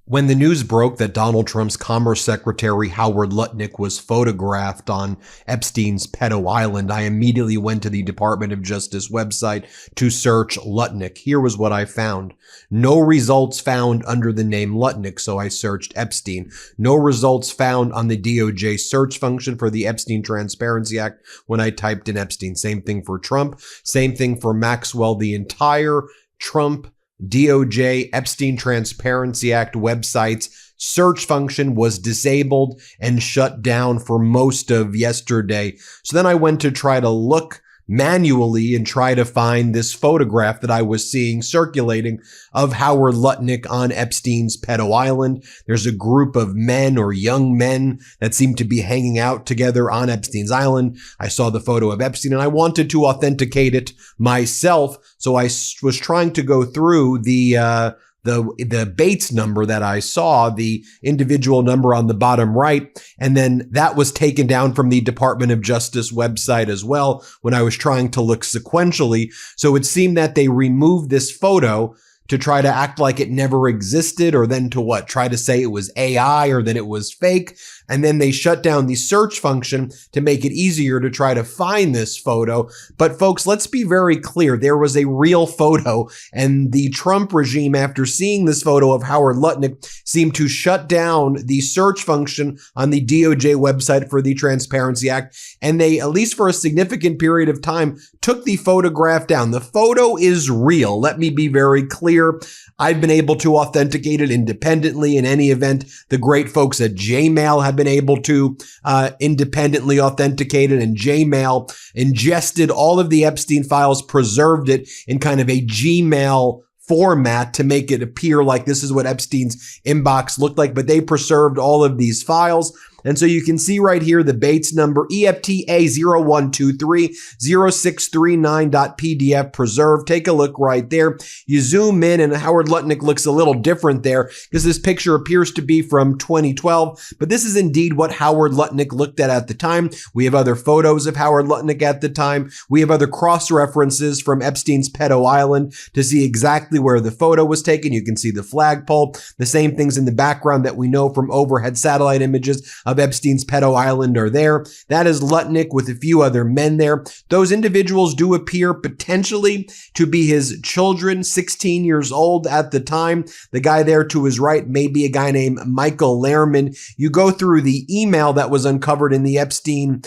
When the news broke that Donald Trump's Commerce Secretary Howard Lutnick was photographed on Epstein's pedo island, I immediately went to the Department of Justice website to search Lutnick. Here was what I found. No results found under the name Lutnick, so I searched Epstein. No results found on the DOJ search function for the Epstein Transparency Act when I typed in Epstein. Same thing for Trump. Same thing for Maxwell. The entire Trump DOJ Epstein Transparency Act website's search function was disabled and shut down for most of yesterday. So then I went to try to look manually and try to find this photograph that I was seeing circulating of Howard Lutnick on Epstein's pedo island. There's a group of men or young men that seem to be hanging out together on Epstein's island. I saw the photo of Epstein and I wanted to authenticate it myself. So I was trying to go through the Bates number that I saw, the individual number on the bottom right, and then that was taken down from the Department of Justice website as well when I was trying to look sequentially. So it seemed that they removed this photo to try to act like it never existed, or then to what? Try to say it was AI or that it was fake. And then they shut down the search function to make it easier to try to find this photo. But folks, let's be very clear. There was a real photo, and the Trump regime, after seeing this photo of Howard Lutnick, seemed to shut down the search function on the DOJ website for the Transparency Act. And they, at least for a significant period of time, took the photograph down. The photo is real. Let me be very clear. I've been able to authenticate it independently. In any event, the great folks at Gmail have been able to independently authenticate it, and Gmail ingested all of the Epstein files, preserved it in kind of a Gmail format to make it appear like this is what Epstein's inbox looked like, but they preserved all of these files. And so you can see right here the Bates number, EFTA01230639.pdf preserved. Take a look right there. You zoom in and Howard Lutnick looks a little different there because this picture appears to be from 2012, but this is indeed what Howard Lutnick looked at the time. We have other photos of Howard Lutnick at the time. We have other cross-references from Epstein's pedo island to see exactly where the photo was taken. You can see the flagpole, the same things in the background that we know from overhead satellite images of Epstein's pedo island are there. That is Lutnick with a few other men there. Those individuals do appear potentially to be his children, 16 years old at the time. The guy there to his right may be a guy named Michael Lehrman. You go through the email that was uncovered in the Epstein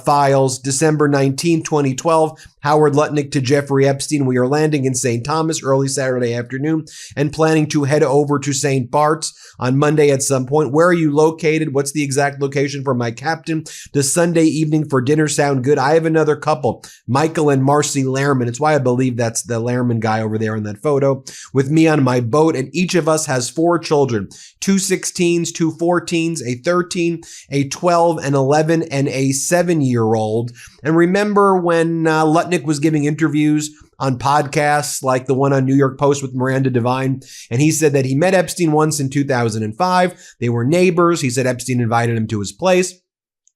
files, December 19, 2012, Howard Lutnick to Jeffrey Epstein. We are landing in St. Thomas early Saturday afternoon and planning to head over to St. Bart's on Monday at some point. Where are you located? What's the exact location for my captain? Does Sunday evening for dinner sound good? I have another couple, Michael and Marcy Lehrman. It's why I believe that's the Lehrman guy over there in that photo, with me on my boat. And each of us has 4 children, 2 16s, 2 14s, a 13, a 12, an 11, and a 7-year-old. And remember when Lutnick was giving interviews on podcasts like the one on New York Post with Miranda Devine, and he said that he met Epstein once in 2005. They were neighbors. He said Epstein invited him to his place.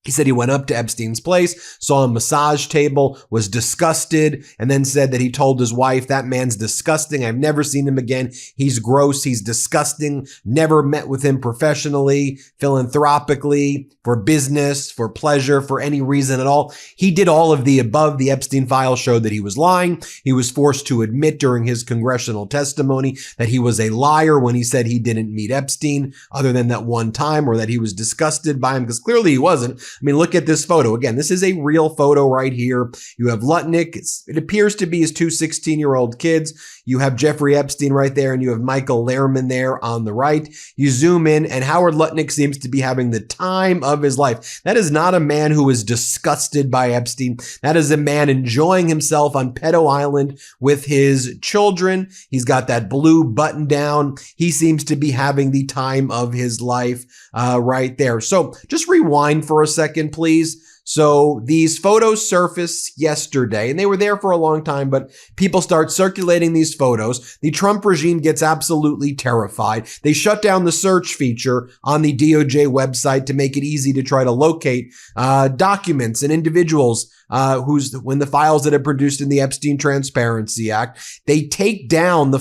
He said he went up to Epstein's place, saw a massage table, was disgusted, and then said that he told his wife, "That man's disgusting. I've never seen him again. He's gross. He's disgusting." Never met with him professionally, philanthropically, for business, for pleasure, for any reason at all. He did all of the above. The Epstein files showed that he was lying. He was forced to admit during his congressional testimony that he was a liar when he said he didn't meet Epstein other than that one time, or that he was disgusted by him, because clearly he wasn't. I mean, look at this photo. Again, this is a real photo right here. You have Lutnick. It appears to be his 2 16-year-old kids. You have Jeffrey Epstein right there, and you have Michael Lehrman there on the right. You zoom in, and Howard Lutnick seems to be having the time of his life. That is not a man who is disgusted by Epstein. That is a man enjoying himself on Pedo Island with his children. He's got that blue button down. He seems to be having the time of his life right there. So just rewind for a second, please. So these photos surfaced yesterday, and they were there for a long time, but people start circulating these photos. The Trump regime gets absolutely terrified. They shut down the search feature on the DOJ website to make it easy to try to locate documents and individuals when the files that are produced in the Epstein Transparency Act. They take down the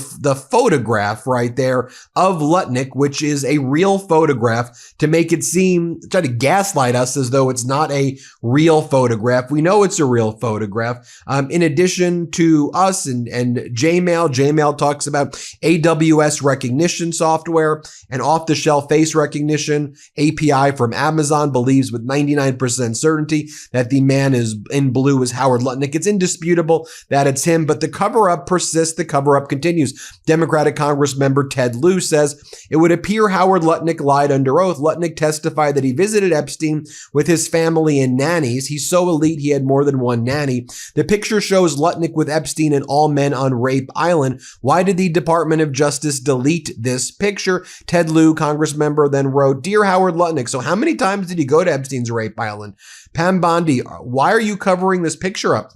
photograph right there of Lutnick, which is a real photograph, to make it seem, try to gaslight us as though it's not a real photograph. We know it's a real photograph. In addition to us and Jmail talks about AWS recognition software and off-the-shelf face recognition API from Amazon believes with 99% certainty that the man in blue is Howard Lutnick. It's indisputable that it's him, but the cover-up persists. The cover-up continues. Democratic Congress member Ted Lieu says, it would appear Howard Lutnick lied under oath. Lutnick testified that he visited Epstein with his family and nannies. He's so elite he had more than one nanny. The picture shows Lutnick with Epstein and all men on Rape Island. Why did the Department of Justice delete this picture? Ted Lieu, Congress member, then wrote, Dear Howard Lutnick, so how many times did he go to Epstein's Rape Island? Pam Bondi, why are you covering this picture up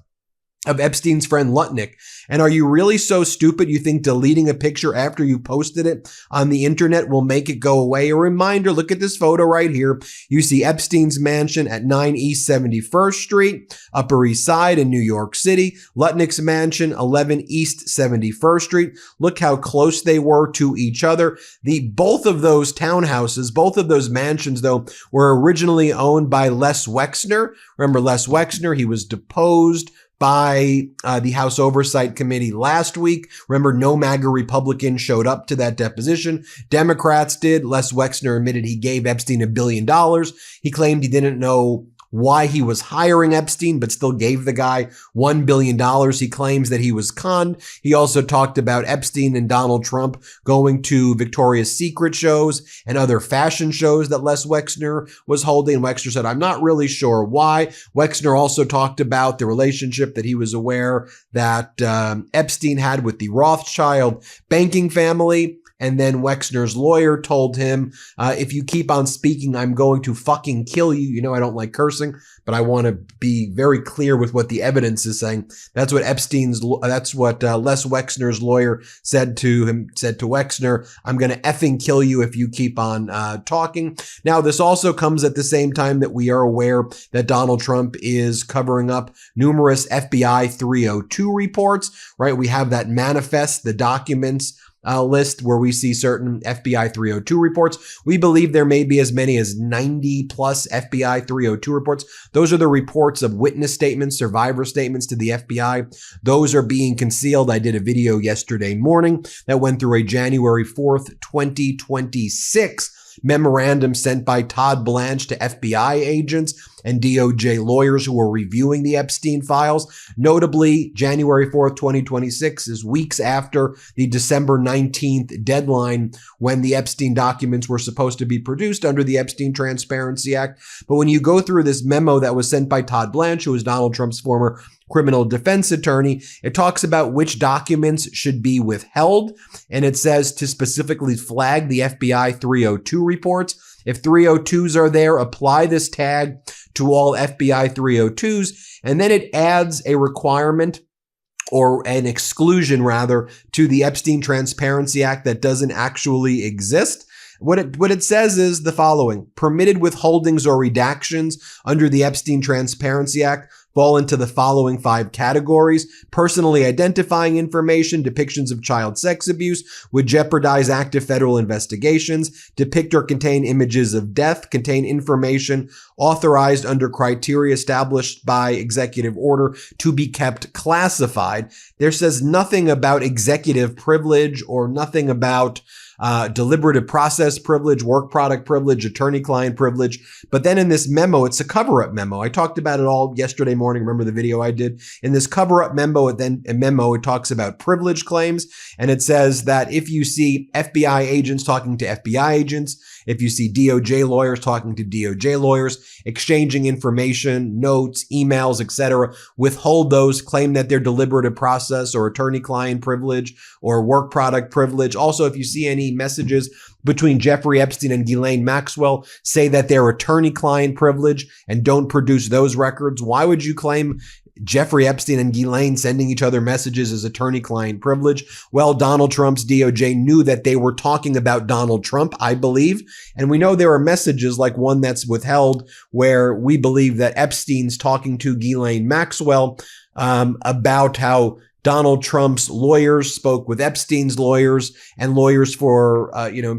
of Epstein's friend Lutnick? And are you really so stupid you think deleting a picture after you posted it on the internet will make it go away? A reminder, look at this photo right here. You see Epstein's mansion at 9 East 71st Street, Upper East Side in New York City. Lutnick's mansion, 11 East 71st Street. Look how close they were to each other. Both of those townhouses, both of those mansions, though, were originally owned by Les Wexner. Remember Les Wexner? He was deposed by the House Oversight Committee last week. Remember, no MAGA Republican showed up to that deposition. Democrats did. Les Wexner admitted he gave Epstein $1 billion. He claimed he didn't know why he was hiring Epstein, but still gave the guy $1 billion. He claims that he was conned. He also talked about Epstein and Donald Trump going to Victoria's Secret shows and other fashion shows that Les Wexner was holding. Wexner said, I'm not really sure why. Wexner also talked about the relationship that he was aware that Epstein had with the Rothschild banking family. And then Wexner's lawyer told him, if you keep on speaking, I'm going to fucking kill you. You know, I don't like cursing, but I want to be very clear with what the evidence is saying. That's what Les Wexner's lawyer said to Wexner, I'm going to effing kill you if you keep on talking. Now, this also comes at the same time that we are aware that Donald Trump is covering up numerous FBI 302 reports, right? We have that manifest, the documents list where we see certain FBI 302 reports. We believe there may be as many as 90 plus FBI 302 reports. Those are the reports of witness statements, survivor statements to the FBI. Those are being concealed. I did a video yesterday morning that went through a January 4th, 2026 memorandum sent by Todd Blanche to FBI agents and DOJ lawyers who were reviewing the Epstein files. Notably, January 4th, 2026 is weeks after the December 19th deadline when the Epstein documents were supposed to be produced under the Epstein Transparency Act. But when you go through this memo that was sent by Todd Blanche, who is Donald Trump's former criminal defense attorney, it talks about which documents should be withheld. And it says to specifically flag the FBI 302 reports. If 302s are there, apply this tag to all FBI 302s. And then it adds a requirement or an exclusion rather to the Epstein Transparency Act that doesn't actually exist. What it says is the following: permitted withholdings or redactions under the Epstein Transparency Act fall into the following 5 categories. Personally identifying information, depictions of child sex abuse would jeopardize active federal investigations, depict or contain images of death, contain information authorized under criteria established by executive order to be kept classified. There says nothing about executive privilege or nothing about deliberative process privilege, work product privilege, attorney-client privilege. But then in this memo, it's a cover-up memo. I talked about it all yesterday morning. Remember the video I did? In this cover-up memo, it talks about privilege claims. And it says that if you see FBI agents talking to FBI agents, if you see DOJ lawyers talking to DOJ lawyers, exchanging information, notes, emails, etc., withhold those, claim that they're deliberative process or attorney-client privilege or work product privilege. Also, if you see any messages between Jeffrey Epstein and Ghislaine Maxwell say that they're attorney-client privilege and don't produce those records. Why would you claim Jeffrey Epstein and Ghislaine sending each other messages as attorney-client privilege? Well, Donald Trump's DOJ knew that they were talking about Donald Trump, I believe. And we know there are messages like one that's withheld where we believe that Epstein's talking to Ghislaine Maxwell about how Donald Trump's lawyers spoke with Epstein's lawyers and lawyers for,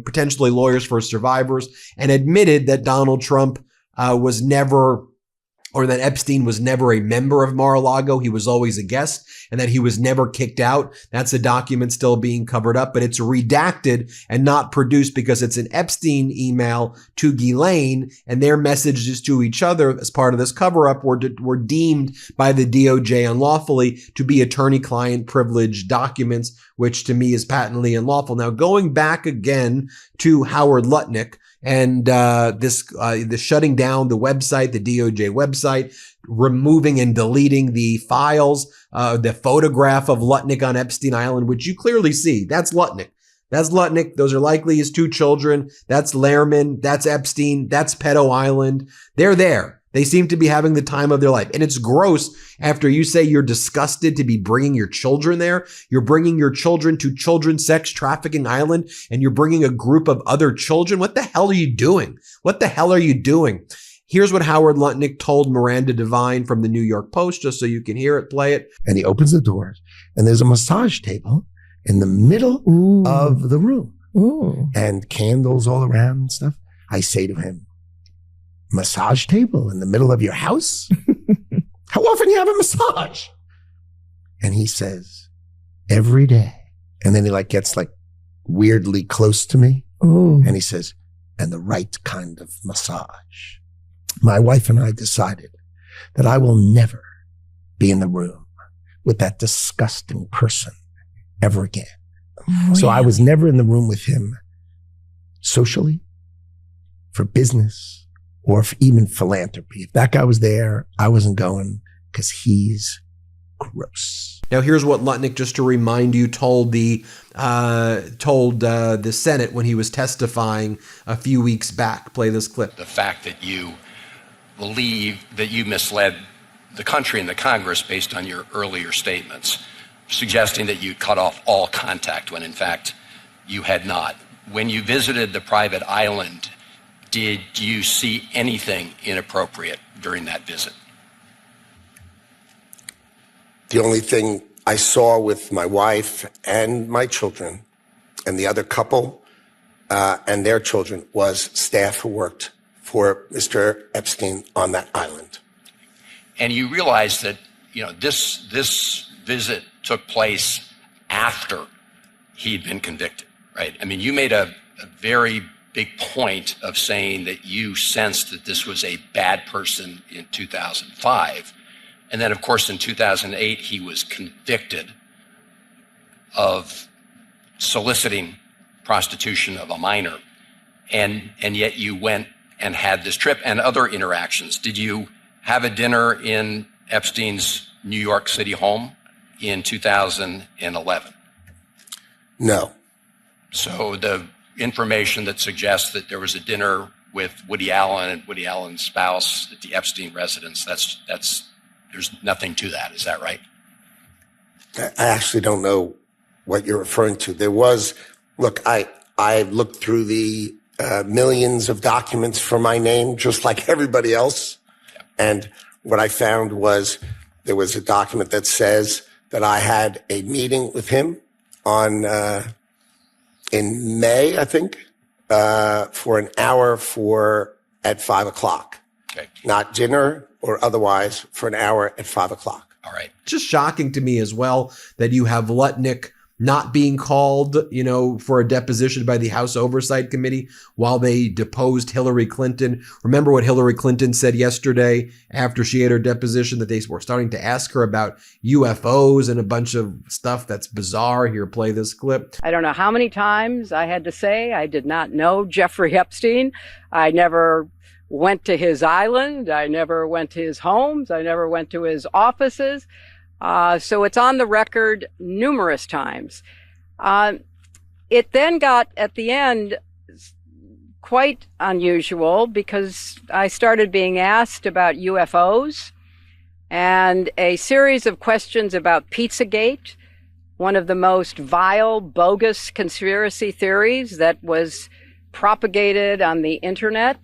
potentially lawyers for survivors, and admitted that Donald Trump was never, or that Epstein was never a member of Mar-a-Lago. He was always a guest, and that he was never kicked out. That's a document still being covered up, but it's redacted and not produced because it's an Epstein email to Ghislaine, and their messages to each other as part of this cover-up were deemed by the DOJ unlawfully to be attorney-client privilege documents, which to me is patently unlawful. Now, going back again to Howard Lutnick, and the shutting down the website, the DOJ website, removing and deleting the files, the photograph of Lutnick on Epstein Island, which you clearly see. That's Lutnick. That's Lutnick. Those are likely his two children. That's Lehrman. That's Epstein. That's Pedo Island. They're there. They seem to be having the time of their life. And it's gross after you say you're disgusted to be bringing your children there. You're bringing your children to Children's Sex Trafficking Island, and you're bringing a group of other children. What the hell are you doing? What the hell are you doing? Here's what Howard Lutnick told Miranda Devine from the New York Post, just so you can hear it, play it. And he opens the doors, and there's a massage table in the middle of the room. And candles all around and stuff. I say to him, massage table in the middle of your house? How often you have a massage? And he says, every day. And then he gets weirdly close to me. And he says, and the right kind of massage. My wife and I decided that I will never be in the room with that disgusting person ever again. Really? So I was never in the room with him socially, for business, or even philanthropy. If that guy was there, I wasn't going because he's gross. Now, here's what Lutnick, just to remind you, told the Senate when he was testifying a few weeks back. Play this clip. The fact that you believe that you misled the country and the Congress based on your earlier statements, suggesting that you cut off all contact when in fact you had not. When you visited the private island, did you see anything inappropriate during that visit? The only thing I saw with my wife and my children and the other couple and their children was staff who worked for Mr. Epstein on that island. And you realize that, this visit took place after he'd been convicted, right? I mean, you made a very big point of saying that you sensed that this was a bad person in 2005. And then, of course, in 2008, he was convicted of soliciting prostitution of a minor. And yet you went and had this trip and other interactions. Did you have a dinner in Epstein's New York City home in 2011? No. So the information that suggests that there was a dinner with Woody Allen and Woody Allen's spouse at the Epstein residence, there's nothing to that. Is that right? I actually don't know what you're referring to. There was, look, I looked through the millions of documents for my name, just like everybody else. Yeah. And what I found was there was a document that says that I had a meeting with him on, in May, I think, for an hour at 5:00. Okay. Not dinner or otherwise, for an hour at 5:00. All right. Just shocking to me as well that you have Lutnick not being called, for a deposition by the House Oversight Committee while they deposed Hillary Clinton. Remember what Hillary Clinton said yesterday after she had her deposition, that they were starting to ask her about UFOs and a bunch of stuff that's bizarre. Here, play this clip. I don't know how many times I had to say I did not know Jeffrey Epstein. I never went to his island. I never went to his homes. I never went to his offices. So it's on the record numerous times. It then got, at the end, quite unusual because I started being asked about UFOs and a series of questions about Pizzagate, one of the most vile, bogus conspiracy theories that was propagated on the internet,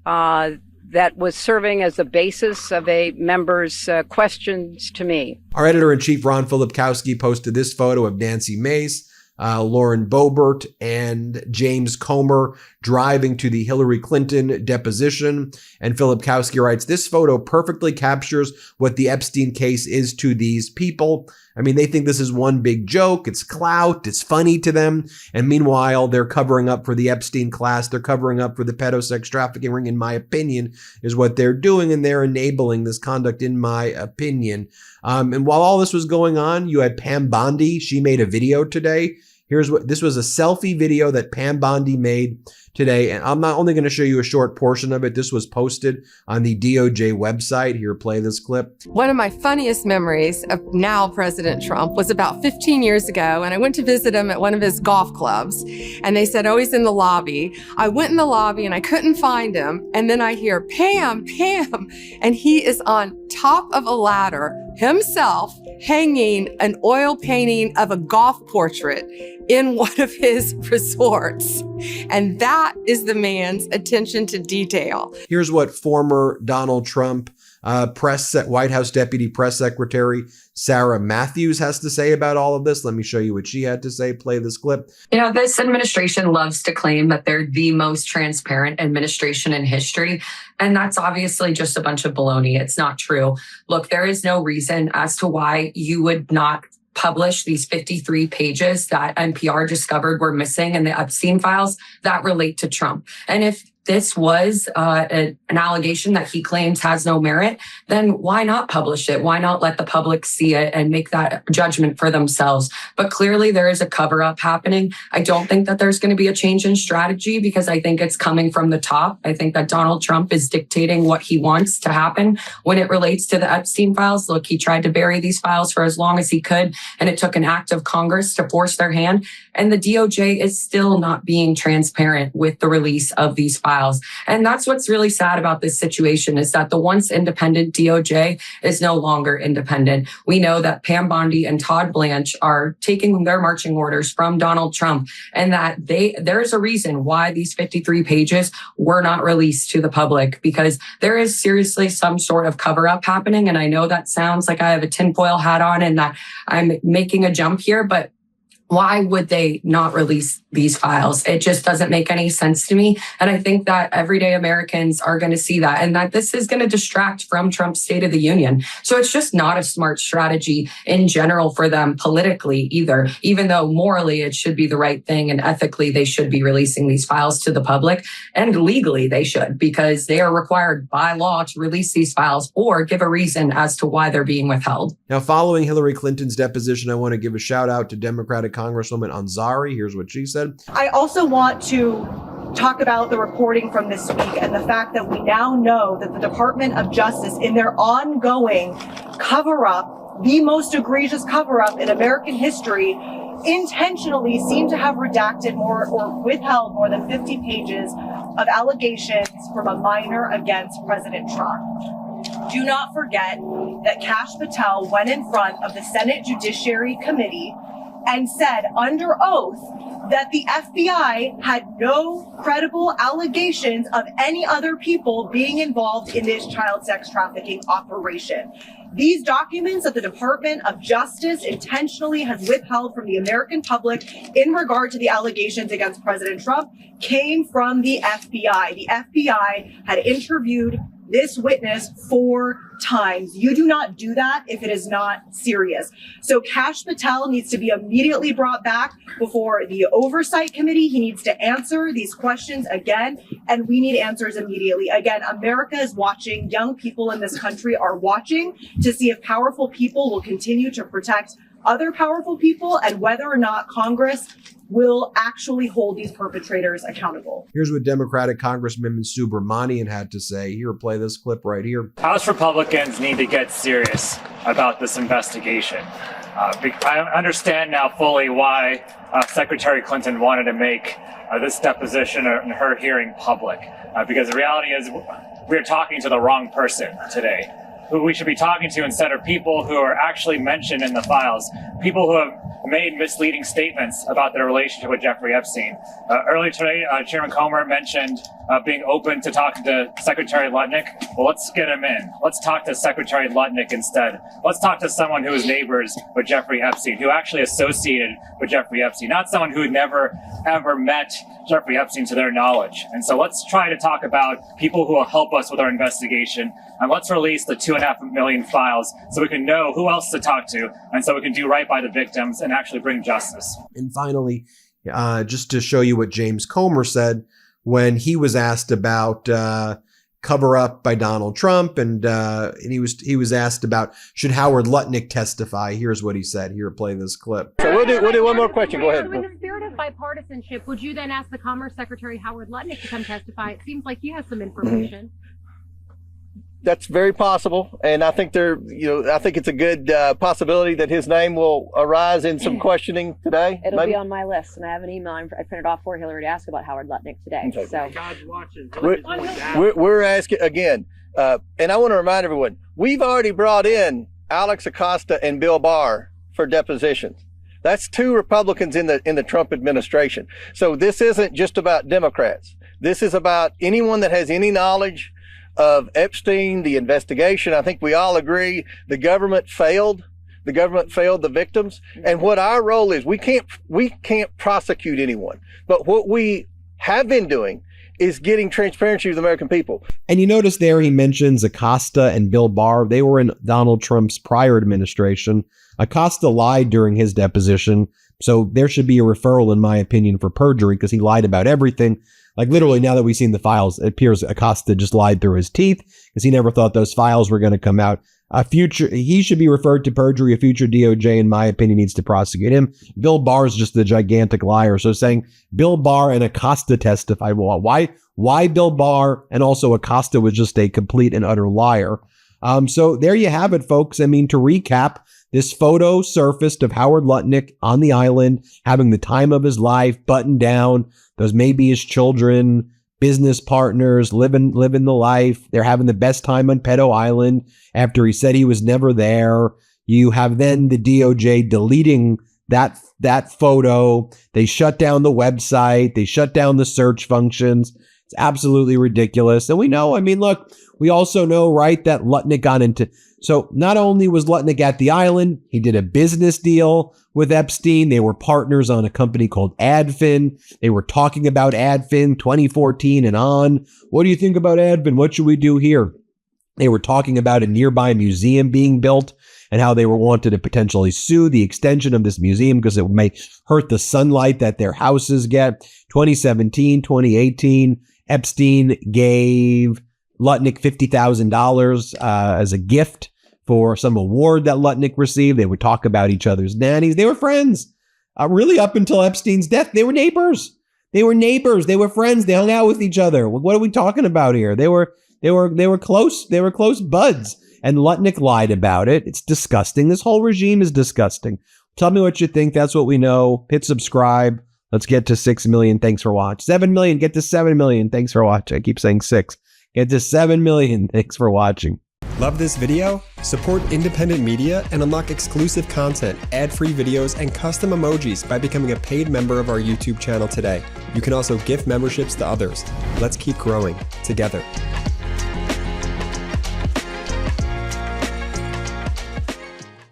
that was serving as the basis of a member's questions to me. Our editor-in-chief, Ron Filipkowski, posted this photo of Nancy Mace, Lauren Boebert, and James Comer driving to the Hillary Clinton deposition. And Filipkowski writes, this photo perfectly captures what the Epstein case is to these people. I mean, they think this is one big joke. It's clout. It's funny to them. And meanwhile, they're covering up for the Epstein class. They're covering up for the pedosex trafficking ring, in my opinion, is what they're doing. And they're enabling this conduct, in my opinion. And while all this was going on, you had Pam Bondi. She made a video today. This was a selfie video that Pam Bondi made today. And I'm not only going to show you a short portion of it. This was posted on the DOJ website. Here, play this clip. One of my funniest memories of now President Trump was about 15 years ago. And I went to visit him at one of his golf clubs. And they said, oh, he's in the lobby. I went in the lobby and I couldn't find him. And then I hear, Pam, Pam. And he is on top of a ladder himself, hanging an oil painting of a golf portrait in one of his resorts. And that is the man's attention to detail. Here's what former Donald Trump White House Deputy Press Secretary Sarah Matthews has to say about all of this. Let me show you what she had to say. Play this clip. You know, this administration loves to claim that they're the most transparent administration in history. And that's obviously just a bunch of baloney. It's not true. Look, there is no reason as to why you would not publish these 53 pages that NPR discovered were missing in the Epstein files that relate to Trump. And if this was an allegation that he claims has no merit, then why not publish it? Why not let the public see it and make that judgment for themselves? But clearly there is a cover-up happening. I don't think that there's going to be a change in strategy because I think it's coming from the top. I think that Donald Trump is dictating what he wants to happen when it relates to the Epstein files. Look, he tried to bury these files for as long as he could, and it took an act of Congress to force their hand. And the DOJ is still not being transparent with the release of these files. And that's what's really sad about this situation is that the once independent DOJ is no longer independent. We know that Pam Bondi and Todd Blanche are taking their marching orders from Donald Trump, and that there's a reason why these 53 pages were not released to the public, because there is seriously some sort of cover up happening. And I know that sounds like I have a tinfoil hat on and that I'm making a jump here, but why would they not release these files? It just doesn't make any sense to me. And I think that everyday Americans are going to see that, and that this is going to distract from Trump's State of the Union. So it's just not a smart strategy in general for them politically either, even though morally it should be the right thing and ethically they should be releasing these files to the public, and legally they should, because they are required by law to release these files or give a reason as to why they're being withheld. Now, following Hillary Clinton's deposition, I want to give a shout out to Democratic Congresswoman Ansari. Here's what she said. I also want to talk about the reporting from this week and the fact that we now know that the Department of Justice, in their ongoing cover-up, the most egregious cover-up in American history, intentionally seem to have redacted more or withheld more than 50 pages of allegations from a minor against President Trump. Do not forget that Kash Patel went in front of the Senate Judiciary Committee and said under oath that the FBI had no credible allegations of any other people being involved in this child sex trafficking operation. These documents that the Department of Justice intentionally has withheld from the American public in regard to the allegations against President Trump came from the FBI. The FBI had interviewed this witness 4 times. You do not do that if it is not serious. So Kash Patel needs to be immediately brought back before the Oversight Committee. He needs to answer these questions again, and we need answers immediately. Again, America is watching. Young people in this country are watching to see if powerful people will continue to protect other powerful people and whether or not Congress will actually hold these perpetrators accountable. Here's what Democratic Congressman Subramanian had to say. Here, play this clip right here. House Republicans need to get serious about this investigation. I understand now fully why Secretary Clinton wanted to make this deposition and her hearing public, because the reality is we're talking to the wrong person today. Who we should be talking to instead are people who are actually mentioned in the files, people who have made misleading statements about their relationship with Jeffrey Epstein. Earlier today, Chairman Comer mentioned being open to talking to Secretary Lutnick. Well, let's get him in. Let's talk to Secretary Lutnick instead. Let's talk to someone who is neighbors with Jeffrey Epstein, who actually associated with Jeffrey Epstein, not someone who had never, ever met Jeffrey Epstein to their knowledge. And so let's try to talk about people who will help us with our investigation. And let's release the 2.5 million files so we can know who else to talk to, and so we can do right by the victims and actually bring justice. And finally, just to show you what James Comer said when he was asked about cover up by Donald Trump, and he was asked about should Howard Lutnick testify. Here's what he said. Here, play this clip. So we'll do one more question. Go ahead. So in the spirit of bipartisanship, would you then ask the Commerce Secretary Howard Lutnick to come testify? It seems like he has some information. That's very possible, and I think I think it's a good possibility that his name will arise in some questioning today. It'll be on my list, and I have an email I printed off for Hillary to ask about Howard Lutnick today. Okay. So God's watching. We're asking again, and I want to remind everyone: we've already brought in Alex Acosta and Bill Barr for depositions. That's 2 Republicans in the Trump administration. So this isn't just about Democrats. This is about anyone that has any knowledge of Epstein, the investigation. I think we all agree the government failed. The government failed the victims. And what our role is, we can't prosecute anyone. But what we have been doing is getting transparency to the American people. And you notice there he mentions Acosta and Bill Barr. They were in Donald Trump's prior administration. Acosta lied during his deposition. So there should be a referral, in my opinion, for perjury because he lied about everything. Like literally, now that we've seen the files, it appears Acosta just lied through his teeth because he never thought those files were going to come out. He should be referred to perjury. A future DOJ, in my opinion, needs to prosecute him. Bill Barr is just a gigantic liar. So saying Bill Barr and Acosta testified, well, why Bill Barr and also Acosta was just a complete and utter liar. So there you have it, folks. I mean, to recap, this photo surfaced of Howard Lutnick on the island, having the time of his life, buttoned down. Those may be his children, business partners, living the life. They're having the best time on Pedo Island after he said he was never there. You have then the DOJ deleting that photo. They shut down the website. They shut down the search functions. It's absolutely ridiculous. And we know, I mean, look, we also know, right, that Lutnick got into... So not only was Lutnick at the island, he did a business deal with Epstein. They were partners on a company called Adfin. They were talking about Adfin 2014 and on. What do you think about Adfin? What should we do here? They were talking about a nearby museum being built and how they were wanted to potentially sue the extension of this museum because it may hurt the sunlight that their houses get. 2017, 2018, Epstein gave Lutnick $50,000 as a gift for some award that Lutnick received. They would talk about each other's nannies. They were friends. Really up until Epstein's death, they were neighbors. They were neighbors. They were friends. They hung out with each other. What are we talking about here? They were close. They were close buds. And Lutnick lied about it. It's disgusting. This whole regime is disgusting. Tell me what you think. That's what we know. Hit subscribe. Let's get to 6 million. Thanks for watching. 7 million. Get to 7 million. Thanks for watching. I keep saying 6. Get to 7 million. Thanks for watching. Love this video? Support independent media and unlock exclusive content, ad-free videos, and custom emojis by becoming a paid member of our YouTube channel today. You can also gift memberships to others. Let's keep growing together.